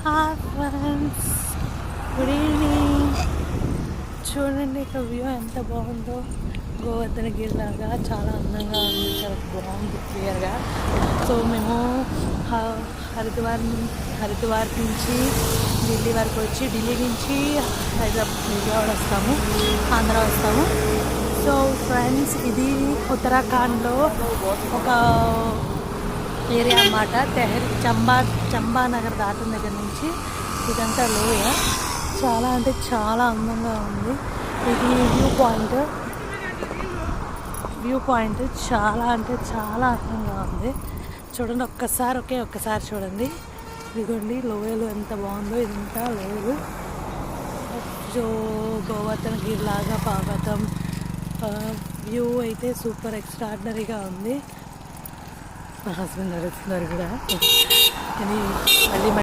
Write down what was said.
Hi friends, good evening. చూడండి ఇక్కడ view ఎంత బాగుందో. గోవర్ధనగిరి లాగా చాలా అందంగా ఉంది, చాలా బాగుంది క్లియర్గా. సో మేము హరిద్వార్ నుంచి ఢిల్లీ వరకు వచ్చి, ఢిల్లీ నుంచి విజయవాడ వస్తాము, ఆంధ్ర వస్తాము. సో ఫ్రెండ్స్, ఇది ఉత్తరాఖండ్లో ఒక ఏరియా అన్నమాట. చంబా నగర్ దాటిన దగ్గర నుంచి ఇదంతా లోయ. చాలా అంటే చాలా అందంగా ఉంది. ఇది వ్యూ పాయింట్ చాలా అంటే చాలా అందంగా ఉంది. చూడండి ఒక్కసారి చూడండి. ఇదిగోండి లోయలు ఎంత బాగుందో. ఇదంతా లోయలు. గోవర్ధనగిరి లాగా పర్వతం వ్యూ అయితే సూపర్ ఎక్స్ట్రాడినరీగా ఉంది. మా హస్బెండ్ నడుస్తున్నారు కూడా. కానీ మళ్ళీ